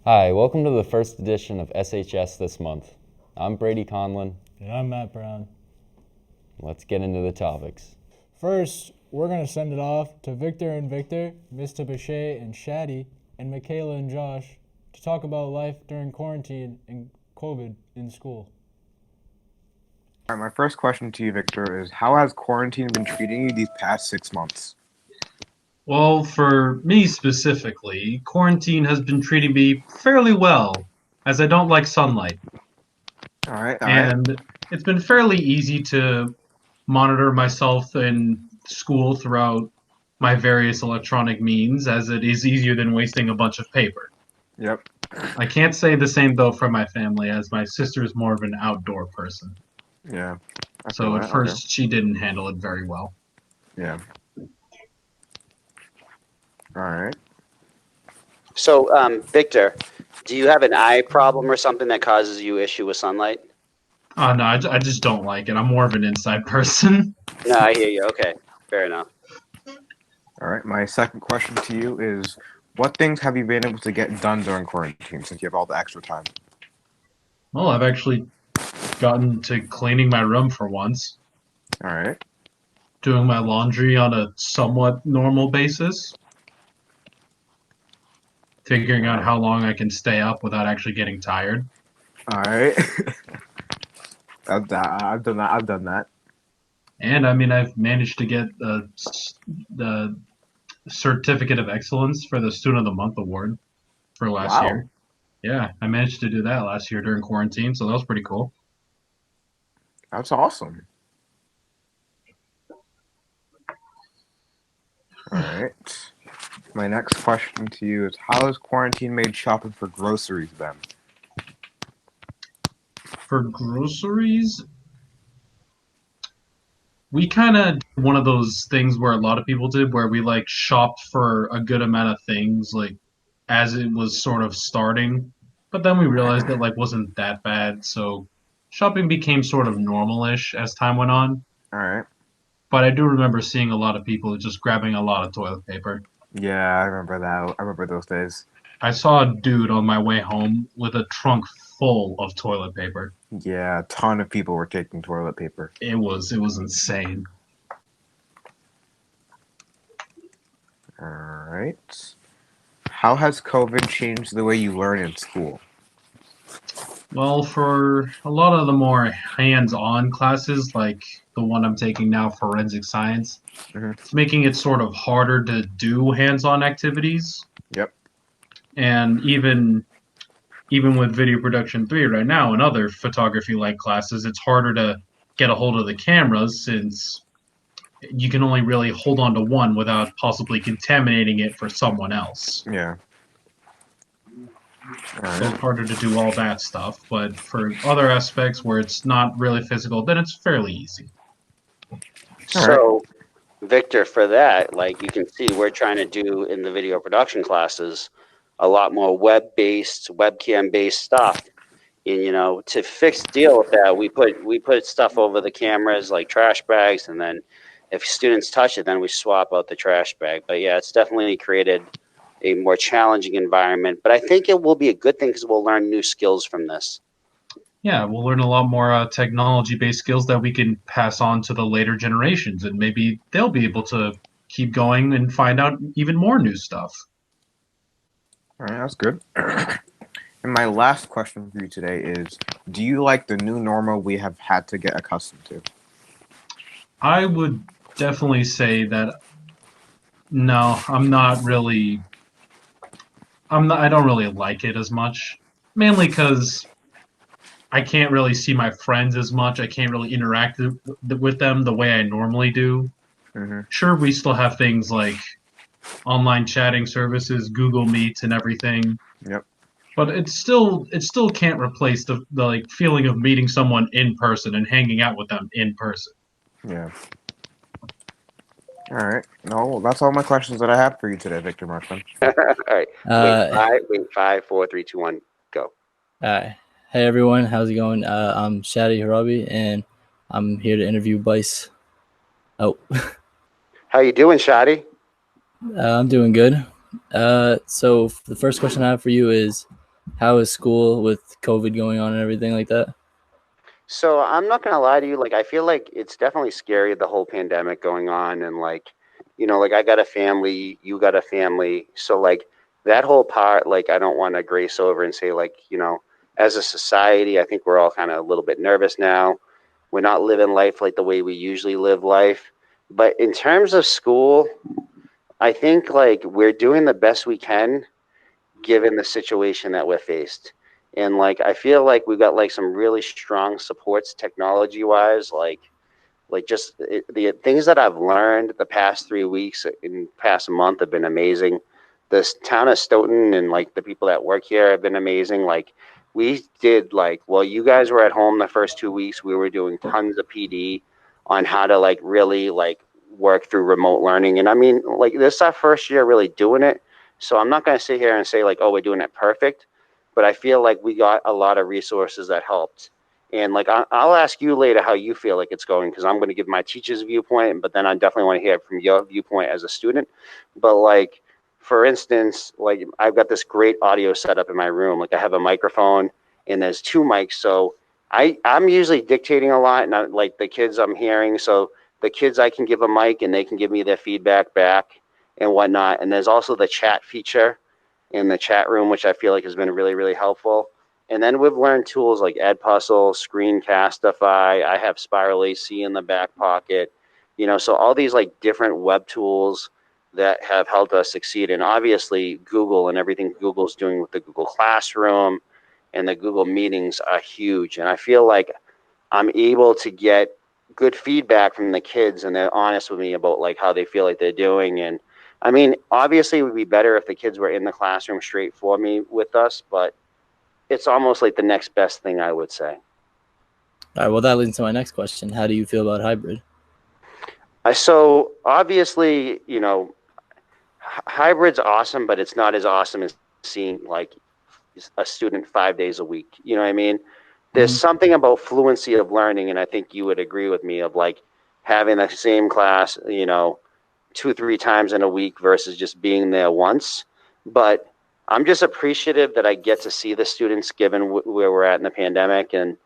Hi, welcome to the first edition of SHS This Month. I'm Brady Conlon. And I'm Matt Brown. Let's get into the topics. First, we're going to send it off to Victor and Victor, Mr. Bichet and Shaddy, and Michaela and Josh to talk about life during quarantine and COVID in school. All right, my first question to you, Victor, is how has quarantine been treating you these past 6 months? Well, for me specifically, quarantine has been treating me fairly well, as I don't like sunlight. All right. And it's been fairly easy to monitor myself in school throughout my various electronic means, as it is easier than wasting a bunch of paper. Yep. I can't say the same, though, for my family, as my sister is more of an outdoor person. Yeah. So at first, she didn't handle it very well. Yeah. All right. So, Victor, do you have an eye problem or something that causes you issue with sunlight? No, I just don't like it. I'm more of an inside person. No, I hear you. Okay, fair enough. All right. My second question to you is what things have you been able to get done during quarantine since you have all the extra time? Well, I've actually gotten to cleaning my room for once, All right. doing my laundry on a somewhat normal basis, figuring out how long I can stay up without actually getting tired. All right. I've done that. I've done that. And I mean, I've managed to get the Certificate of Excellence for the Student of the Month award for last Wow. year. Yeah, I managed to do that last year during quarantine, so that was pretty cool. That's awesome. All right. My next question to you is how has quarantine made shopping for groceries then? For groceries, we kind of one of those things where a lot of people did, where we like shopped for a good amount of things, like as it was sort of starting, but then we realized that like wasn't that bad, so shopping became sort of normal-ish as time went on. All right. But I do remember seeing a lot of people just grabbing a lot of toilet paper. Yeah, I remember that. I remember those days. I saw a dude on my way home with a trunk full of toilet paper. Yeah, a ton of people were taking toilet paper. It was insane. All right. How has COVID changed the way you learn in school? Well, for a lot of the more hands-on classes, like the one I'm taking now, forensic science, it's making it sort of harder to do hands-on activities. Yep. And even with video production 3 right now and other photography-like classes, it's harder to get a hold of the cameras since you can only really hold on to one without possibly contaminating it for someone else. Yeah. So it's harder to do all that stuff, but for other aspects where it's not really physical, then it's fairly easy. So, Victor, for that, like you can see, we're trying to do in the video production classes a lot more web-based, webcam-based stuff. And to deal with that, we put stuff over the cameras like trash bags, and then if students touch it, then we swap out the trash bag. But yeah, it's definitely created a more challenging environment. But I think it will be a good thing because we'll learn new skills from this. Yeah, we'll learn a lot more technology-based skills that we can pass on to the later generations, and maybe they'll be able to keep going and find out even more new stuff. All right, that's good. And my last question for you today is, do you like the new normal we have had to get accustomed to? I would definitely say that no, I'm not really. I don't really like it as much, mainly because I can't really see my friends as much. I can't really interact with them the way I normally do. Sure, we still have things like online chatting services, Google Meet, and everything. Yep. But it still can't replace the like feeling of meeting someone in person and hanging out with them in person. Yeah. All right. No, that's all my questions that I have for you today, Victor Markman. All right. Wait, 5, 4, 3, 2, 1, go. Hey everyone, how's it going? I'm Shadi Harabi, and I'm here to interview Bice. Oh. How you doing, Shadi? I'm doing good. So the first question I have for you is, How is school with COVID going on and everything like that? So I'm not gonna lie to you, like I feel like it's definitely scary the whole pandemic going on and like, like I got a family, you got a family. So like that whole part, like I don't want to grace over and say like, as a society, I think we're all kind of a little bit nervous now. We're not living life like the way we usually live life. But in terms of school, I think like we're doing the best we can given the situation that we're faced. And like I feel like we've got like some really strong supports technology wise, like just the things that I've learned the past 3 weeks in past month have been amazing. This town of Stoughton and like the people that work here have been amazing. Like we did like well, you guys were at home the first 2 weeks. We were doing tons of PD on how to like really like work through remote learning. And I mean, like this is our first year really doing it. So I'm not going to sit here and say like, oh, we're doing it perfect, but I feel like we got a lot of resources that helped. And like I'll ask you later how you feel like it's going because I'm going to give my teacher's viewpoint, but then I definitely want to hear from your viewpoint as a student. But like for instance, like I've got this great audio setup in my room. Like I have a microphone and there's two mics, so I'm usually dictating a lot, and like the kids I'm hearing. So the kids I can give a mic and they can give me their feedback back and whatnot. And there's also the chat feature in the chat room, which I feel like has been really really helpful. And then we've learned tools like Edpuzzle, Screencastify. I have Spiral AC in the back pocket, so all these like different web tools that have helped us succeed. And obviously, Google and everything Google's doing with the Google Classroom and the Google Meetings are huge. And I feel like I'm able to get good feedback from the kids, and they're honest with me about like how they feel like they're doing. And I mean, obviously, it would be better if the kids were in the classroom straight for me with us, but it's almost like the next best thing I would say. All right, well, that leads to my next question. How do you feel about hybrid? So obviously, hybrid's awesome, but it's not as awesome as seeing like a student 5 days a week. You know what I mean? There's something about fluency of learning, and I think you would agree with me of like having the same class, 2-3 times in a week versus just being there once. But I'm just appreciative that I get to see the students given where we're at in the pandemic. And,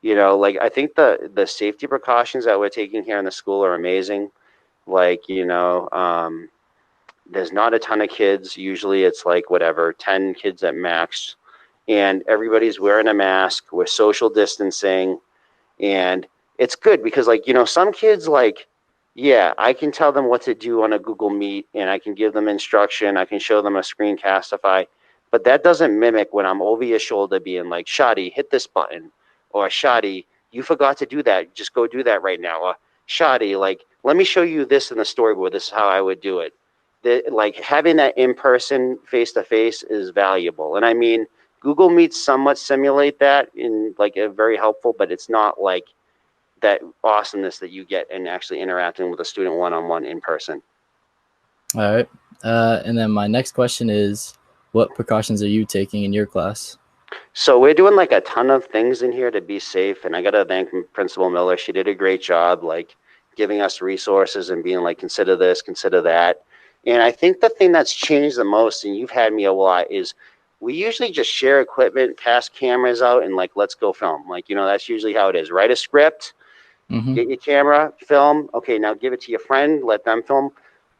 like I think the safety precautions that we're taking here in the school are amazing. Like, there's not a ton of kids. Usually it's like whatever, 10 kids at max. And everybody's wearing a mask. We're social distancing. And it's good because like, some kids like, yeah, I can tell them what to do on a Google Meet and I can give them instruction. I can show them a Screencastify, but that doesn't mimic when I'm over your shoulder being like, Shadi, hit this button, or Shadi, you forgot to do that. Just go do that right now. Or Shadi, like, let me show you this in the storyboard. This is how I would do it. Like having that in person, face to face is valuable. And I mean, Google Meets somewhat simulate that in like a very helpful, but it's not like that awesomeness that you get in actually interacting with a student one-on-one in person. All right. And then my next question is, what precautions are you taking in your class? So we're doing like a ton of things in here to be safe. And I got to thank Principal Miller. She did a great job, like giving us resources and being like, consider this, consider that. And I think the thing that's changed the most, and you've had me a lot, is we usually just share equipment, pass cameras out, and like, let's go film. Like, that's usually how it is. Write a script, get your camera, film. Okay, now give it to your friend, let them film.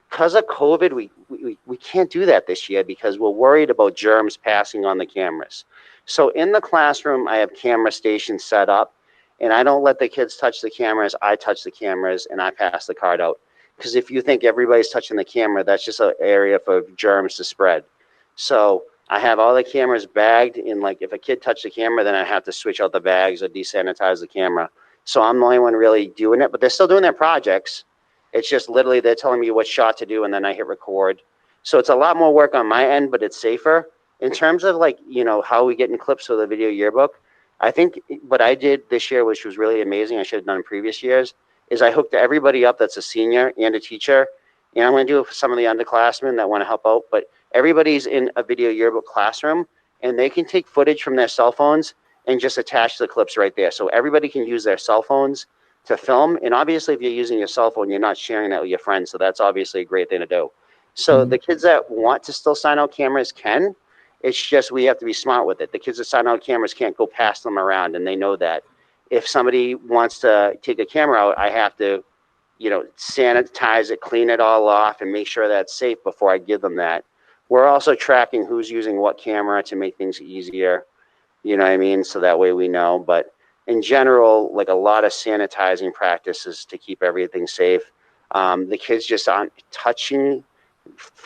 Because of COVID, we can't do that this year because we're worried about germs passing on the cameras. So in the classroom, I have camera stations set up, and I don't let the kids touch the cameras. I touch the cameras, and I pass the card out. Because if you think everybody's touching the camera, that's just an area for germs to spread. So I have all the cameras bagged, and like if a kid touched the camera, then I have to switch out the bags or desanitize the camera. So I'm the only one really doing it, but they're still doing their projects. It's just literally they're telling me what shot to do, and then I hit record. So it's a lot more work on my end, but it's safer. In terms of like, how we get in clips for the video yearbook, I think what I did this year, which was really amazing, I should have done in previous years, is I hooked everybody up that's a senior and a teacher. And I'm going to do it for some of the underclassmen that want to help out, but everybody's in a video yearbook classroom, and they can take footage from their cell phones and just attach the clips right there. So everybody can use their cell phones to film. And obviously, if you're using your cell phone, you're not sharing that with your friends. So that's obviously a great thing to do. So the kids that want to still sign out cameras can. It's just we have to be smart with it. The kids that sign out cameras can't go past them around, and they know that. If somebody wants to take a camera out, I have to, sanitize it, clean it all off, and make sure that's safe before I give them that. We're also tracking who's using what camera to make things easier. You know what I mean? So that way we know. But in general, like a lot of sanitizing practices to keep everything safe. The kids just aren't touching,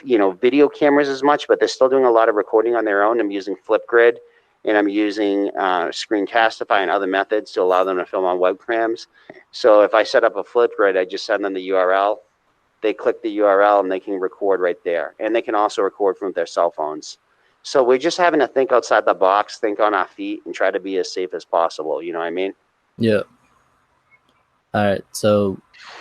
video cameras as much, but they're still doing a lot of recording on their own. I'm using Flipgrid, and I'm using Screencastify and other methods to allow them to film on webcams. So if I set up a Flipgrid, I just send them the URL. They click the URL and they can record right there. And they can also record from their cell phones. So we're just having to think outside the box, think on our feet, and try to be as safe as possible. You know what I mean? Yeah. All right. So,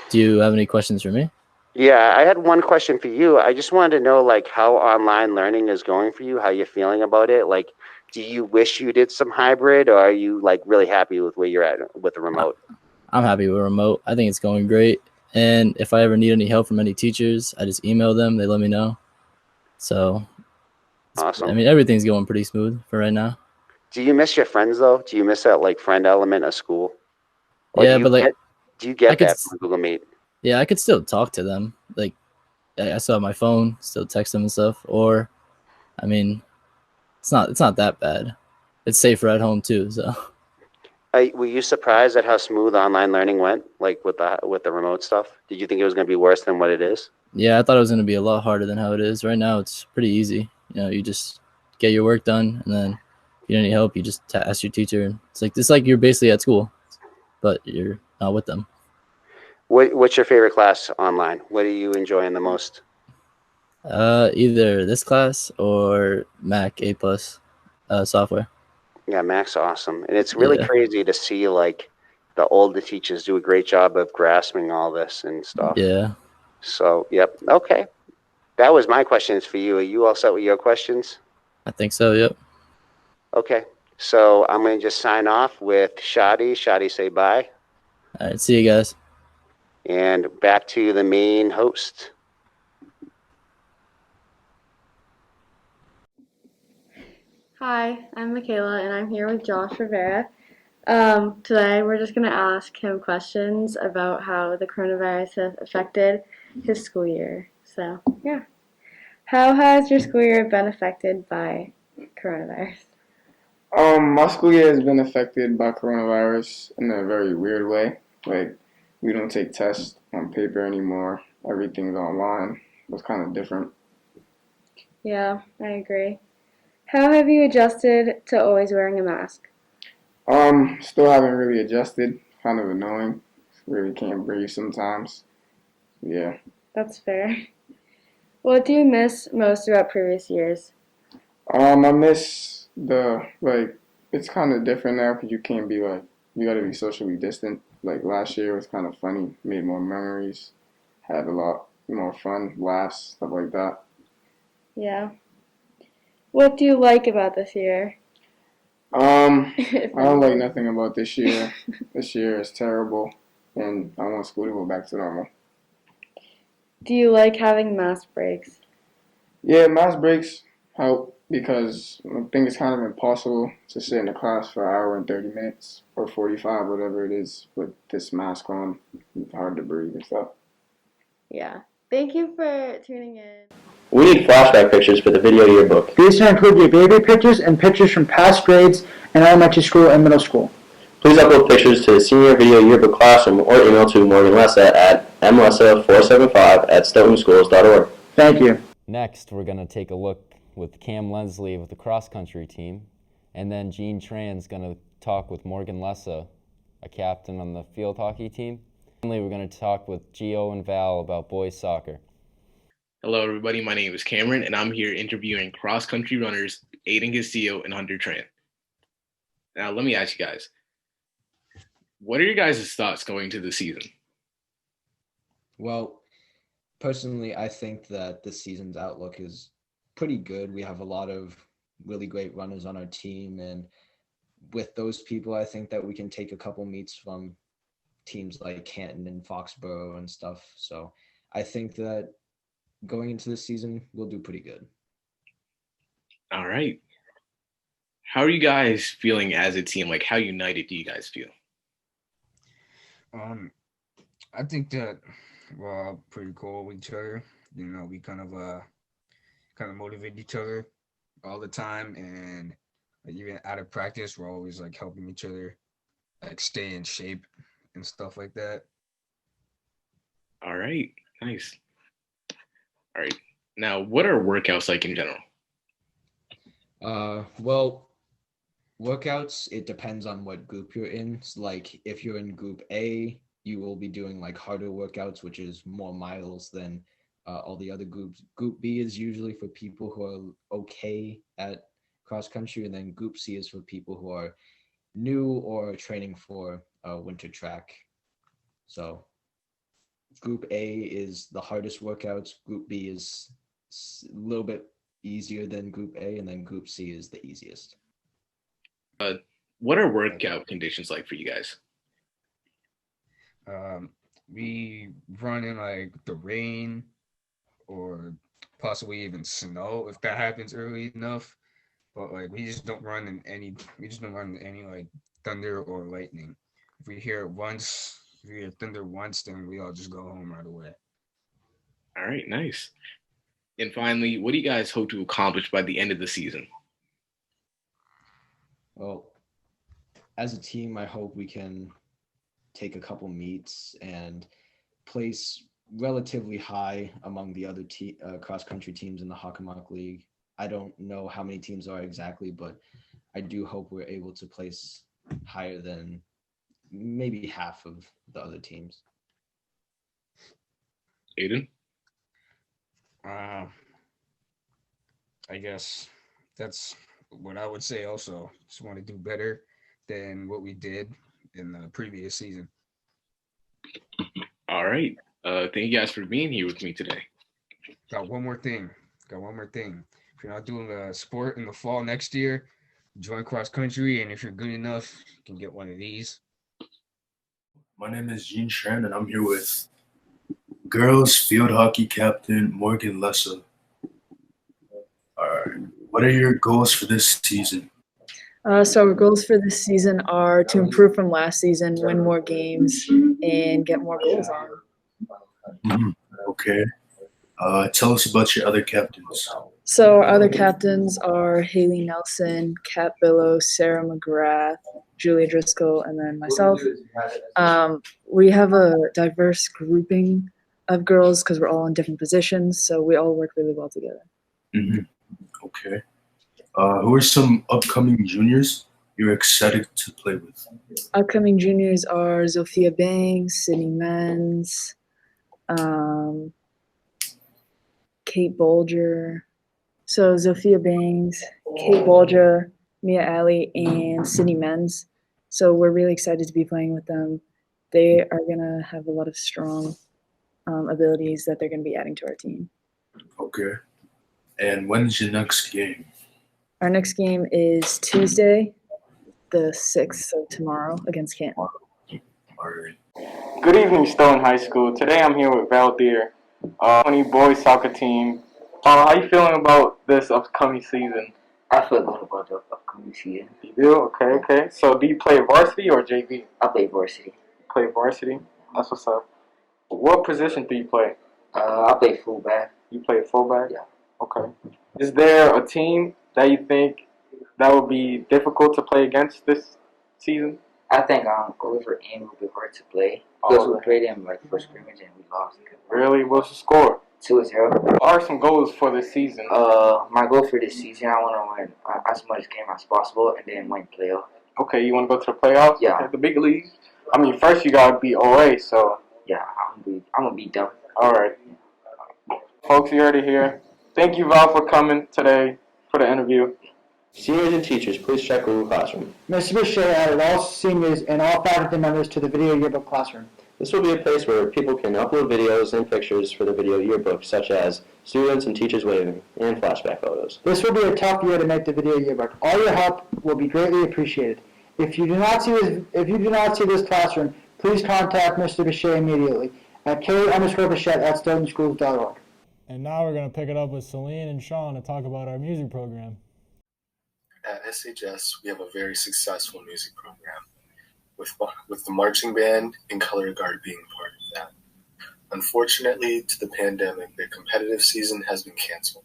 do you have any questions for me? Yeah, I had one question for you. I just wanted to know, like, how online learning is going for you, how you're feeling about it. Like, do you wish you did some hybrid, or are you, like, really happy with where you're at with the remote? I'm happy with remote. I think it's going great. And if I ever need any help from any teachers, I just email them. They let me know. So, Awesome. I mean, everything's going pretty smooth for right now. Do you miss your friends, though? Do you miss that, like, friend element of school? Or Yeah, but like, do you I get could, that from Google Meet? yeah, I could still talk to them. Like, I still have my phone, still text them and stuff. Or, I mean, it's not that bad. It's safer at home too. So, Were you surprised at how smooth online learning went, like with the remote stuff? Did you think it was going to be worse than what it is? yeah, I thought it was gonna be a lot harder than how it is. Right now, it's pretty easy. You just get your work done, and then if you need help, you just ask your teacher. It's like you're basically at school, but you're not with them. What's your favorite class online? What are you enjoying the most? Either this class or Mac A plus software. Yeah, Mac's awesome, and it's really Yeah, crazy to see like the older teachers do a great job of grasping all this and stuff. yeah. So, yep, okay. That was my questions for you. Are you all set with your questions? I think so. Yep. Okay, so I'm going to just sign off with Shadi. Shadi, say bye. All right. See you guys. And back to the main host. Hi, I'm Michaela, and I'm here with Josh Rivera. Today, we're just going to ask him questions about how the coronavirus has affected his school year. So, yeah. How has your school year been affected by coronavirus? My school year has been affected by coronavirus in a very weird way. Like, we don't take tests on paper anymore. Everything's online. It's kind of different. Yeah, I agree. How have you adjusted to always wearing a mask? Still haven't really adjusted. Kind of annoying. Really can't breathe sometimes. Yeah. That's fair. What do you miss most about previous years? I miss it's kind of different now because you can't be like, you gotta be socially distant. Like last year was kind of funny, made more memories, had a lot more fun, laughs, stuff like that. Yeah. What do you like about this year? I don't like nothing about this year. This year is terrible, and I want school to go back to normal. Do you like having mask breaks? Yeah, mask breaks help because I think it's kind of impossible to sit in a class for an hour and 30 minutes or 45, whatever it is, with this mask on. It's hard to breathe and stuff. Yeah. Thank you for tuning in. We need flashback pictures for the video yearbook. These can include your baby pictures and pictures from past grades in elementary school and middle school. Please upload pictures to the senior video yearbook classroom or email to Morgan Lessa at mlessa475@stoughtonschools.org. Thank you. Next, we're going to take a look with Cam Lensley with the cross-country team, and then Gene Tran's going to talk with Morgan Lessa, a captain on the field hockey team. Finally, we're going to talk with Gio and Val about boys soccer. Hello, everybody. My name is Cameron, and I'm here interviewing cross-country runners Aiden Castillo and Hunter Tran. Now, let me ask you guys, what are your guys' thoughts going into the season? Well, personally, I think that this season's outlook is pretty good. We have a lot of really great runners on our team, and with those people, I think that we can take a couple meets from teams like Canton and Foxborough and stuff. So I think that going into the season, we'll do pretty good. All right. How are you guys feeling as a team? Like, how united do you guys feel? I think that we're all pretty cool with each other. You know, we kind of motivate each other all the time, and like, even out of practice, we're always like helping each other like stay in shape and stuff like that. All right, nice. All right, now what are workouts like in general? Well, workouts, it depends on what group you're in. Like if you're in group A, you will be doing like harder workouts, which is more miles than all the other groups. Group B is usually for people who are okay at cross country, and then group C is for people who are new or training for winter track. So group A is the hardest workouts. Group B is a little bit easier than group A, and then group C is the easiest. What are workout conditions like for you guys? We run in like the rain or possibly even snow if that happens early enough. But like we just don't run in any like thunder or lightning. If we hear thunder once, then we all just go home right away. All right, nice. And finally, what do you guys hope to accomplish by the end of the season? Well, as a team, I hope we can take a couple meets and place relatively high among the other cross-country teams in the Hockomock League. I don't know how many teams are exactly, but I do hope we're able to place higher than maybe half of the other teams. Aiden? I guess that's what I would say also. Just want to do better than what we did in the previous season. All right. Thank you guys for being here with me today. Got one more thing. If you're not doing a sport in the fall next year, join cross country, and if you're good enough, you can get one of these. My name is Gene Tran, and I'm here with girls field hockey captain Morgan Lessa. All right. What are your goals for this season? So our goals for this season are to improve from last season, win more games, and get more goals on. Okay. Tell us about your other captains. So our other captains are Haley Nelson, Kat Billow, Sarah McGrath, Julia Driscoll, and then myself. We have a diverse grouping of girls because we're all in different positions, so we all work really well together. Okay. Who are some upcoming juniors you're excited to play with? Upcoming juniors are Zofia Banks, Sydney Menz, Kate Bolger. So Zofia Banks, Kate Bolger, Mia Alley, and Sydney Menz. So we're really excited to be playing with them. They are going to have a lot of strong abilities that they're going to be adding to our team. Okay. And when's your next game? Our next game is Tuesday, the 6th, so tomorrow, against Canton. All right. Good evening, Stone High School. Today I'm here with Valdir, 20 boys soccer team. How you feeling about this upcoming season? I feel good about the upcoming season. You do? Okay. So do you play varsity or JV? I play varsity. Play varsity? That's what's up. What position do you play? I play fullback. You play fullback? Yeah. Okay. Is there a team that you think that would be difficult to play against this season? I think Gulliver Aim will be hard to play because we played them like first scrimmage and we lost. Really? What's the score? 2-0. What are some goals for this season? My goal for this season, I want to win as much game as possible and then win playoff. Okay, you want to go to the playoffs? Yeah. Okay, the big leagues? I mean, first you got to beat OA, so. Yeah, I'm gonna beat them. All right. Folks, you already here. Thank you, Val, for coming today for the interview. Seniors and teachers, please check Google Classroom. Mr. Boucher added all seniors and all faculty members to the video yearbook classroom. This will be a place where people can upload videos and pictures for the video yearbook, such as students and teachers waving and flashback photos. This will be a tough year to make the video yearbook. All your help will be greatly appreciated. If you do not see this classroom, please contact Mr. Boucher immediately at k_Bichette@stoughtonschools.org. And now we're going to pick it up with Celine and Sean to talk about our music program. At SHS, we have a very successful music program, with the marching band and color guard being part of that. Unfortunately, to the pandemic, the competitive season has been canceled.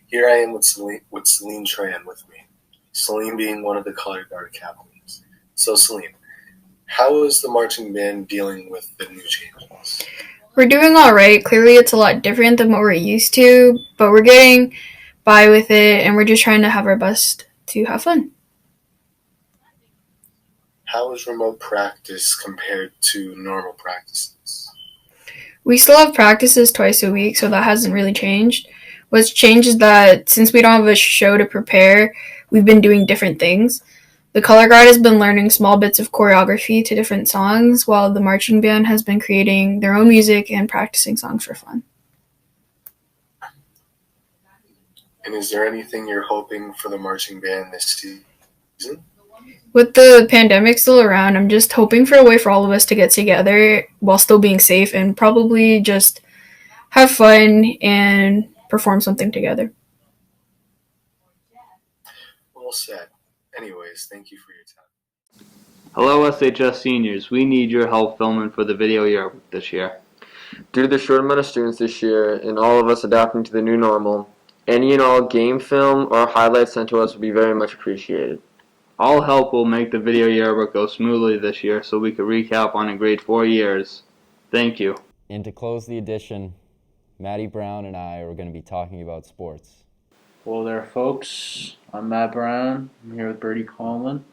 Here I am with Celine Tran with me, Celine being one of the color guard captains. So Celine, how is the marching band dealing with the new changes? We're doing all right. Clearly, it's a lot different than what we're used to, but we're getting by with it, and we're just trying to have our best to have fun. How is remote practice compared to normal practices? We still have practices twice a week, so that hasn't really changed. What's changed is that since we don't have a show to prepare, we've been doing different things. The color guard has been learning small bits of choreography to different songs, while the marching band has been creating their own music and practicing songs for fun. And is there anything you're hoping for the marching band this season? With the pandemic still around, I'm just hoping for a way for all of us to get together while still being safe and probably just have fun and perform something together. Well said. Anyways, thank you for your time. Hello SHS seniors, we need your help filming for the video yearbook this year. Due to the short amount of students this year and all of us adapting to the new normal, any and all game film or highlights sent to us would be very much appreciated. All help will make the video yearbook go smoothly this year so we can recap on a great 4 years. Thank you. And to close the edition, Maddie Brown and I are going to be talking about sports. Hello there, folks. I'm Matt Brown. I'm here with Bertie Coleman.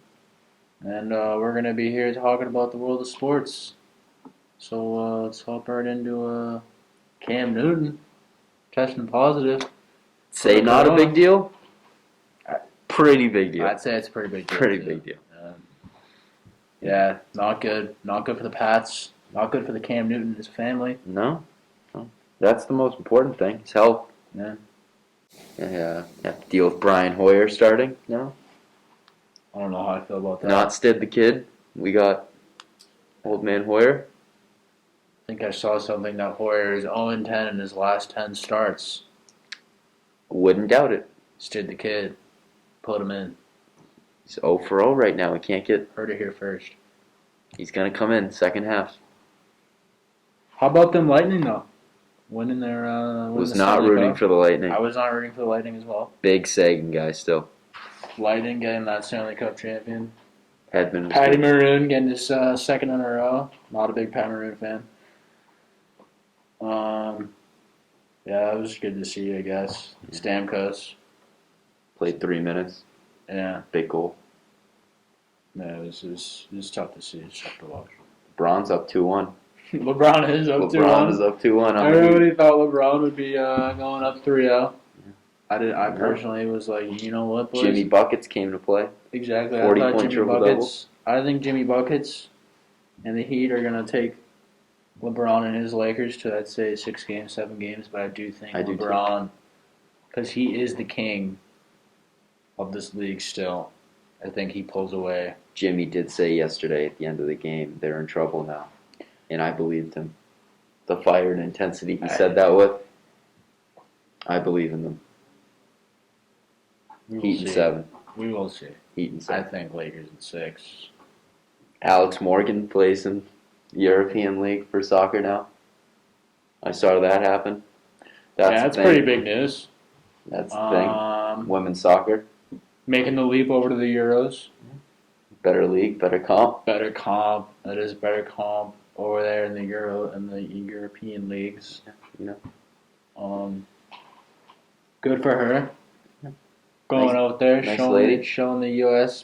And we're going to be here talking about the world of sports. So let's hop right into Cam Newton testing positive. Say not a big deal? Pretty big deal. I'd say it's a pretty big deal. Pretty big deal. Yeah, not good. Not good for the Pats. Not good for the Cam Newton and his family. No. That's the most important thing. His health. Yeah. Yeah. Have to deal with Brian Hoyer starting now. I don't know how I feel about that. Not Stid the kid. We got old man Hoyer. I think I saw something that Hoyer is 0-10 in his last 10 starts. Wouldn't doubt it. Stid the kid. Put him in. He's 0 for 0 right now. He can't get. Heard it here first. He's going to come in second half. How about them Lightning, though? Winning their. Was not rooting for the Lightning. I was not rooting for the Lightning as well. Big Sagan guy still. Lightning getting that Stanley Cup champion. Hedman. Patty Maroon getting his second in a row. Not a big Pat Maroon fan. Yeah, it was good to see, I guess. Stamkos. Played 3 minutes. Yeah. Big goal. Yeah, it was tough to see. It's tough to watch. LeBron's up 2-1. LeBron is up 2-1. LeBron is up 2-1. Everybody thought LeBron would be going up 3-0. I personally was like, you know what, boys? Jimmy Buckets came to play. Exactly. 40-point triple-double. I think Jimmy Buckets and the Heat are going to take LeBron and his Lakers to, I'd say, 6 games, 7 games. But I do think LeBron, because he is the king of this league still, I think he pulls away. Jimmy did say yesterday at the end of the game, they're in trouble now. And I believed him. The fire and intensity he said that with, I believe in them. Heat in 7. We will see. Heat in 7. I think Lakers in 6. Alex Morgan plays in the European League for soccer now. I saw that happen. That's pretty big news. That's the thing. Women's soccer. Making the leap over to the Euros. Better league, better comp. Better comp. That is better comp over there in the European leagues. You know. Good for her. Going out there, nice showing the U.S.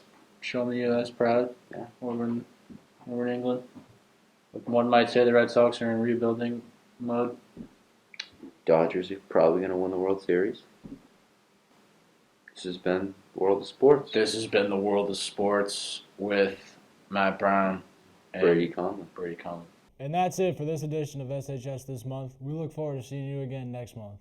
proud. Yeah. Over in England. One might say the Red Sox are in rebuilding mode. Dodgers are probably going to win the World Series. This has been World of Sports. This has been the World of Sports with Matt Brown and Brady Conlon. And that's it for this edition of SHS This Month. We look forward to seeing you again next month.